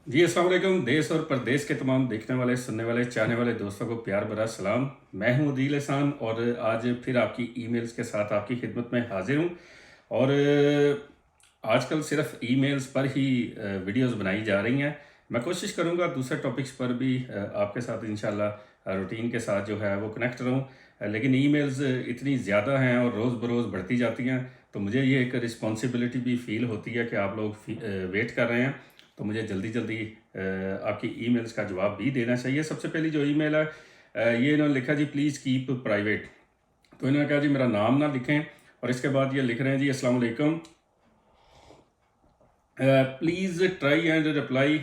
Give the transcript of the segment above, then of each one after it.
जी अस्सलाम वालेकुम। देश और प्रदेश के तमाम देखने वाले, सुनने वाले, चाहने वाले दोस्तों को प्यार भरा सलाम। मैं हूं अदील एहसान और आज फिर आपकी ईमेल्स के साथ आपकी खिदमत में हाजिर हूं। और आजकल सिर्फ ईमेल्स पर ही वीडियोस बनाई जा रही हैं। मैं कोशिश करूंगा दूसरे टॉपिक्स पर भी आपके साथ इंशाल्लाह रूटीन के साथ जो है वो कनेक्ट रहूं। लेकिन ईमेल्स इतनी ज़्यादा हैं और रोज़ बरोज़ बढ़ती जाती हैं, तो मुझे ये एक रिस्पॉन्सिबिलिटी भी फील होती है कि आप लोग वेट कर रहे हैं, तो मुझे जल्दी जल्दी आपकी ईमेल्स का जवाब भी देना चाहिए। सबसे पहली जो ईमेल है, ये इन्होंने लिखा जी प्लीज़ कीप प्राइवेट। तो इन्होंने कहा जी मेरा नाम ना लिखें, और इसके बाद ये लिख रहे हैं जी अस्सलाम वालेकुम, please try and reply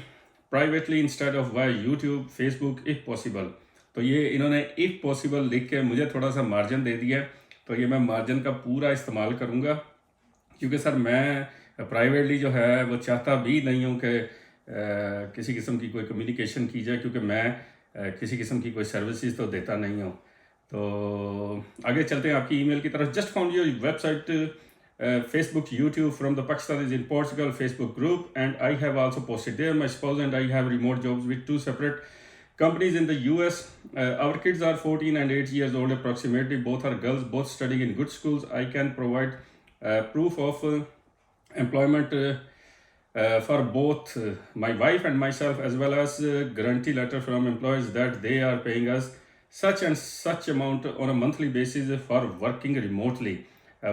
privately instead of via YouTube Facebook if possible. तो ये इन्होंने इफ़ पॉसिबल लिख के मुझे थोड़ा सा मार्जिन दे दिया है, तो ये मैं मार्जिन का पूरा इस्तेमाल करूँगा, क्योंकि सर मैं प्राइवेटली जो है वो चाहता भी नहीं हूँ कि किसी किस्म की कोई कम्युनिकेशन की जाए, क्योंकि मैं किसी किस्म की कोई सर्विसेज तो देता नहीं हूँ। तो आगे चलते हैं आपकी ईमेल की तरफ। Just found your website, Facebook, YouTube from the Pakistanis in Portugal Facebook group, and I have also posted there. My spouse and I have remote jobs with two separate companies in the US. Our kids are 14 and 8 years old approximately. Both are girls, both studying in good schools. I can provide proof of employment for both my wife and myself, as well as guarantee letter from employers that they are paying us such and such amount on a monthly basis for working remotely.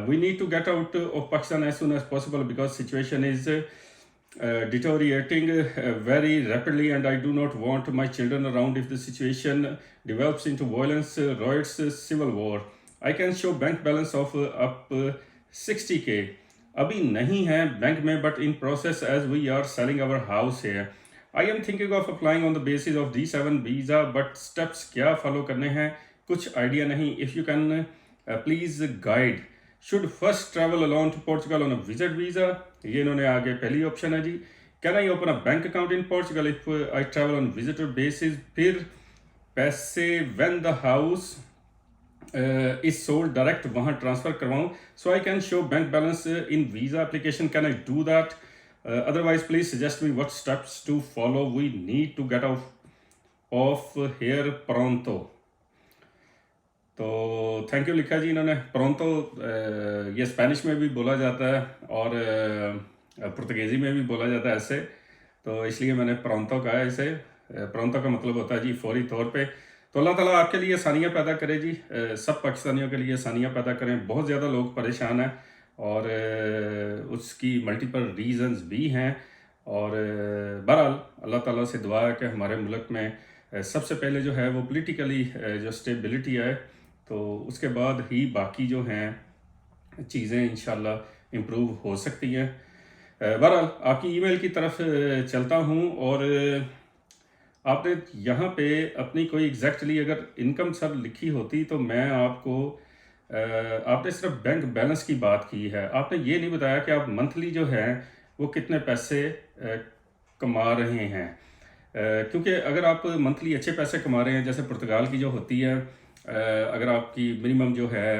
We need to get out of Pakistan as soon as possible because situation is deteriorating very rapidly, and I do not want my children around if the situation develops into violence, riots, civil war. I can show bank balance of up 60K. अभी नहीं है bank में, but in process as we are selling our house है। I am thinking of applying on the basis of D7 visa, but steps क्या follow करने हैं कुछ idea नहीं। If you can please guide. Should first travel alone to Portugal on a visit visa, ये इन्होंने आगे पहली ऑप्शन है जी। Can I open a bank account in Portugal if I travel on visitor basis, फिर पैसे when the house is sold direct वहाँ transfer करवाऊँ, so I can show bank balance in visa application. Can I do that? Otherwise please suggest me what steps to follow. We need to get out of here pronto. तो thank you लिखा जी इन्होंने। प्रोंतो ये Spanish में भी बोला जाता है और पुर्तगीज़ी में भी बोला जाता है ऐसे, तो इसलिए मैंने प्रोंतो कहा है इसे। प्रोंतो का मतलब होता है जी फौरी तौर पे। तो अल्लाह ताला आपके लिए आसानियाँ पैदा करे जी, सब पाकिस्तानियों के लिए आसानियाँ पैदा करें। बहुत ज़्यादा लोग परेशान हैं और उसकी मल्टीपल रीज़न्स भी हैं। और बहरहाल अल्लाह ताला से दुआ है कि हमारे मुल्क में सबसे पहले जो है वो पॉलिटिकली जो स्टेबिलिटी है, तो उसके बाद ही बाकी जो हैं चीज़ें इंशाल्लाह इम्प्रूव हो सकती हैं। बहरहाल आपकी ईमेल की तरफ चलता हूँ। और आपने यहाँ पे अपनी कोई एग्जैक्टली अगर इनकम सर लिखी होती तो मैं आपको आपने सिर्फ बैंक बैलेंस की बात की है, आपने ये नहीं बताया कि आप मंथली जो है वो कितने पैसे कमा रहे हैं। क्योंकि अगर आप मंथली अच्छे पैसे कमा रहे हैं, जैसे पुर्तगाल की जो होती है, अगर आपकी मिनिमम जो है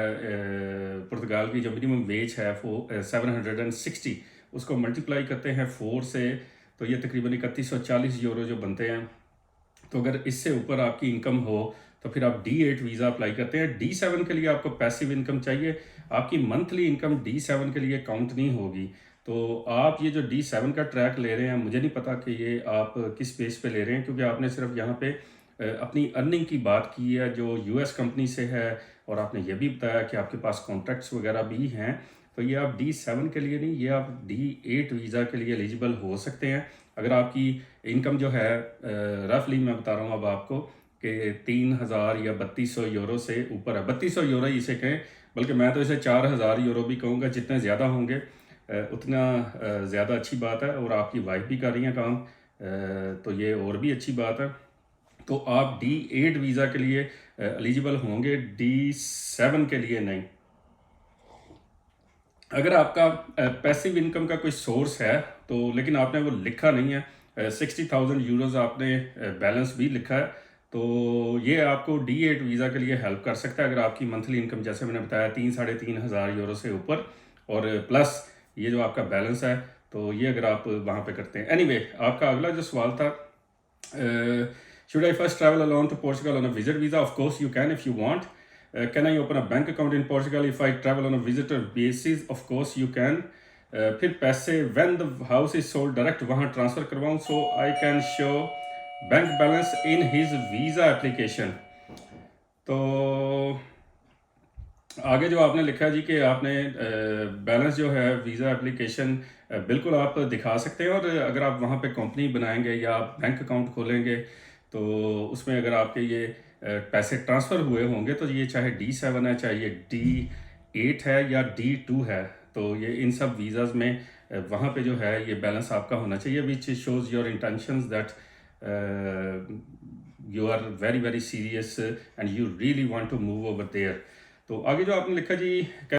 पुर्तगाल की जो मिनिमम वेज है वो 760, उसको मल्टीप्लाई करते हैं 4 से, तो ये तकरीबन 3140 यूरो जो बनते हैं। तो अगर इससे ऊपर आपकी इनकम हो तो फिर आप D8 वीज़ा अप्लाई करते हैं। D7 के लिए आपको पैसिव इनकम चाहिए, आपकी मंथली इनकम D7 के लिए काउंट नहीं होगी। तो आप ये जो D7 का ट्रैक ले रहे हैं, मुझे नहीं पता कि ये आप किस बेस पे ले रहे हैं, क्योंकि आपने सिर्फ यहाँ पे अपनी अर्निंग की बात की है जो US कंपनी से है, और आपने ये भी बताया कि आपके पास कॉन्ट्रैक्ट्स वगैरह भी हैं। तो ये आप D7 के लिए नहीं, ये आप D8 वीज़ा के लिए एलिजिबल हो सकते हैं। अगर आपकी इनकम जो है रफली मैं बता रहा हूँ अब आपको कि 3000 या 3200 यूरो से ऊपर है, 3200 यूरो ही इसे कहें, बल्कि मैं तो इसे 4000 यूरो भी कहूँगा। जितने ज़्यादा होंगे उतना ज़्यादा अच्छी बात है, और आपकी वाइफ भी कर रही हैं काम, तो ये और भी अच्छी बात है। तो आप D8 वीज़ा के लिए एलिजिबल होंगे, D7 के लिए नहीं। अगर आपका पैसिव इनकम का कोई सोर्स है तो, लेकिन आपने वो लिखा नहीं है, 60,000 यूरोज़ आपने बैलेंस भी लिखा है, तो ये आपको D8 वीज़ा के लिए हेल्प कर सकता है। अगर आपकी मंथली इनकम जैसे मैंने बताया 3 साढ़े 3 हज़ार यूरो से ऊपर, और प्लस ये जो आपका बैलेंस है, तो ये अगर आप वहाँ पे करते हैं। एनीवे आपका अगला जो सवाल था, should I first travel alone to Portugal on a visit visa? Of course you can if you want. Can I open a bank account in Portugal if I travel on a visitor basis? Of course you can. फिर पैसे when the house is sold direct वहाँ transfer करवाऊँ, so I can show bank balance in his visa application. तो आगे जो आपने लिखा जी कि आपने बैलेंस जो है वीज़ा एप्लीकेशन बिल्कुल आप दिखा सकते हैं, और अगर आप वहाँ पे कंपनी बनाएंगे या आप बैंक अकाउंट खोलेंगे तो उसमें अगर आपके ये पैसे ट्रांसफ़र हुए होंगे तो ये चाहे D7 है, चाहे ये D8 है या D2 है, तो ये इन सब वीज़ाज़ में वहाँ पे जो है ये बैलेंस आपका होना चाहिए, which shows your intentions that you are very very serious and you really want to move over there. तो आगे जो आपने लिखा जी